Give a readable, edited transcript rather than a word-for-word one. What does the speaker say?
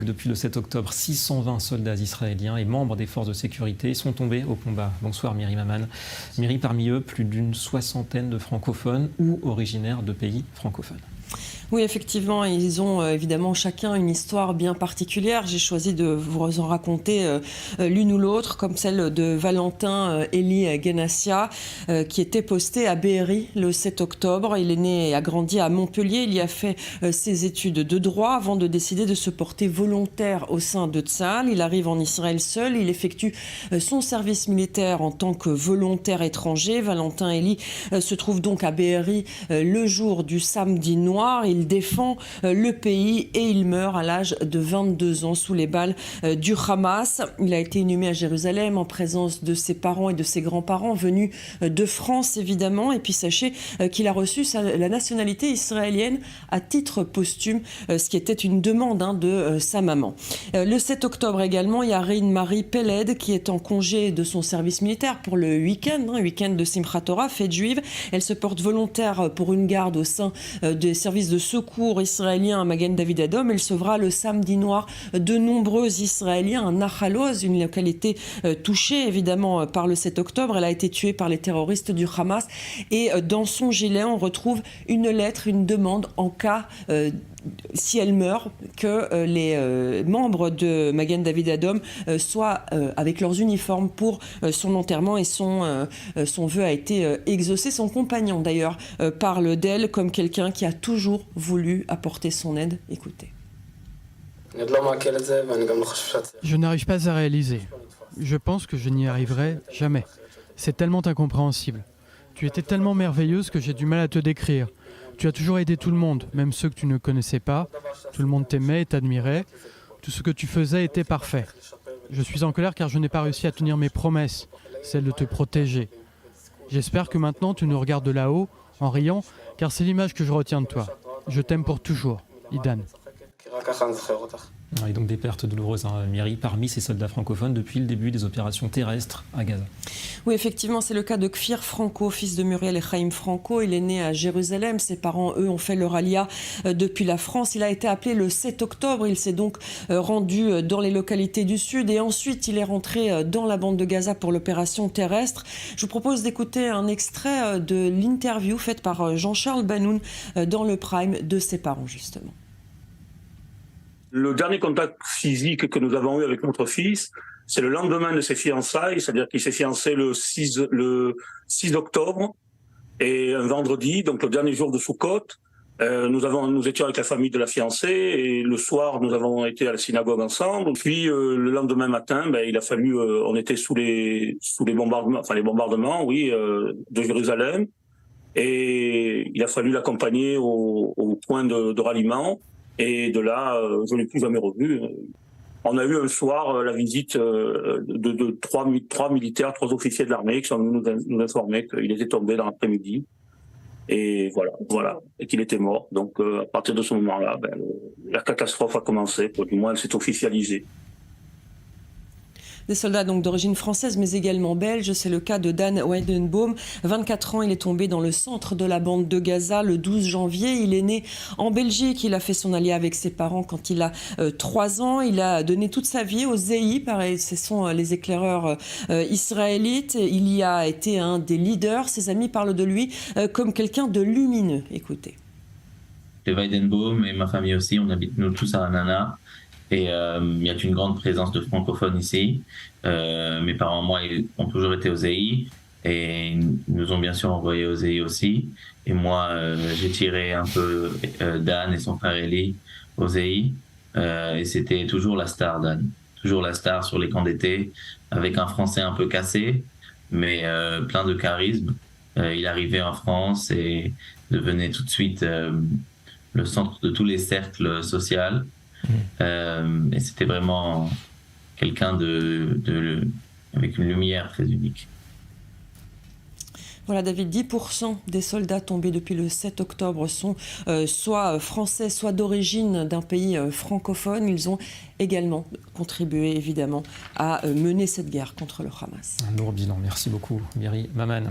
Depuis le 7 octobre, 620 soldats israéliens et membres des forces de sécurité sont tombés au combat. Bonsoir Myri Maman. Myri, parmi eux, plus d'une soixantaine de francophones ou originaires de pays francophones. Oui, effectivement, ils ont évidemment chacun une histoire bien particulière. J'ai choisi de vous en raconter l'une ou l'autre, comme celle de Valentin Eli Genassia, qui était posté à Be'eri le 7 octobre. Il est né et a grandi à Montpellier. Il y a fait ses études de droit avant de décider de se porter volontaire au sein de Tsahal. Il arrive en Israël seul. Il effectue son service militaire en tant que volontaire étranger. Valentin Eli se trouve donc à Be'eri le jour du samedi noir. Il défend le pays et il meurt à l'âge de 22 ans sous les balles du Hamas. Il a été inhumé à Jérusalem en présence de ses parents et de ses grands-parents venus de France évidemment. Et puis sachez qu'il a reçu la nationalité israélienne à titre posthume, ce qui était une demande de sa maman. Le 7 octobre également, il y a Reine-Marie Peled qui est en congé de son service militaire pour le week-end de Simchat Torah, fête juive. Elle se porte volontaire pour une garde au sein des services de secours israélien à Magen David Adom. Elle sauvera le samedi noir de nombreux Israéliens à Nahal Oz, une localité touchée évidemment par le 7 octobre. Elle a été tuée par les terroristes du Hamas et dans son gilet on retrouve une lettre, une demande en cas si elle meurt, que les membres de Magen David Adom soient avec leurs uniformes pour son enterrement et son vœu a été exaucé. Son compagnon d'ailleurs parle d'elle comme quelqu'un qui a toujours voulu apporter son aide. Écoutez. Je n'arrive pas à réaliser. Je pense que je n'y arriverai jamais. C'est tellement incompréhensible. Tu étais tellement merveilleuse que j'ai du mal à te décrire. Tu as toujours aidé tout le monde, même ceux que tu ne connaissais pas. Tout le monde t'aimait et t'admirait. Tout ce que tu faisais était parfait. Je suis en colère car je n'ai pas réussi à tenir mes promesses, celle de te protéger. J'espère que maintenant tu nous regardes de là-haut, en riant, car c'est l'image que je retiens de toi. Je t'aime pour toujours, Idan. Et donc des pertes douloureuses, Myri, parmi ces soldats francophones depuis le début des opérations terrestres à Gaza. Oui, effectivement, c'est le cas de Kfir Franco, fils de Muriel et Chaim Franco. Il est né à Jérusalem. Ses parents, eux, ont fait leur alia depuis la France. Il a été appelé le 7 octobre. Il s'est donc rendu dans les localités du Sud et ensuite il est rentré dans la bande de Gaza pour l'opération terrestre. Je vous propose d'écouter un extrait de l'interview faite par Jean-Charles Banoun dans le Prime de ses parents, justement. Le dernier contact physique que nous avons eu avec notre fils, c'est le lendemain de ses fiançailles, c'est-à-dire qu'il s'est fiancé le 6 octobre, et un vendredi, donc le dernier jour de Sukkot, nous étions avec la famille de la fiancée, et le soir, nous avons été à la synagogue ensemble. Puis le lendemain matin, il a fallu, on était sous les bombardements, de Jérusalem, et il a fallu l'accompagner au point de ralliement. Et de là, je ne l'ai plus jamais revu. On a eu un soir la visite de trois militaires, 3 officiers de l'armée qui sont venus nous informer qu'il était tombé dans l'après-midi. Et voilà, et qu'il était mort. Donc à partir de ce moment-là, la catastrophe a commencé, du moins elle s'est officialisée. Des soldats donc d'origine française mais également belge. C'est le cas de Dan Weidenbaum. 24 ans, il est tombé dans le centre de la bande de Gaza le 12 janvier. Il est né en Belgique. Il a fait son allié avec ses parents quand il a 3 ans. Il a donné toute sa vie aux ZEI, pareil, ce sont les éclaireurs israélites. Il y a été un des leaders. Ses amis parlent de lui comme quelqu'un de lumineux. Écoutez. De Weidenbaum et ma famille aussi, on habite nous tous à Anana. Et il y a une grande présence de francophones ici. Mes parents, moi, ont toujours été aux EI et nous ont bien sûr envoyés aux EI aussi. Et moi, j'ai tiré un peu Dan et son frère Eli aux EI. Et c'était toujours la star, Dan. Toujours la star sur les camps d'été, avec un français un peu cassé, mais plein de charisme. Il arrivait en France et devenait tout de suite le centre de tous les cercles sociaux. Et c'était vraiment quelqu'un avec une lumière très unique. Voilà, David, 10% des soldats tombés depuis le 7 octobre sont soit français, soit d'origine d'un pays francophone. Ils ont également contribué, évidemment, à mener cette guerre contre le Hamas. Un lourd bilan. Merci beaucoup, Myri Maman.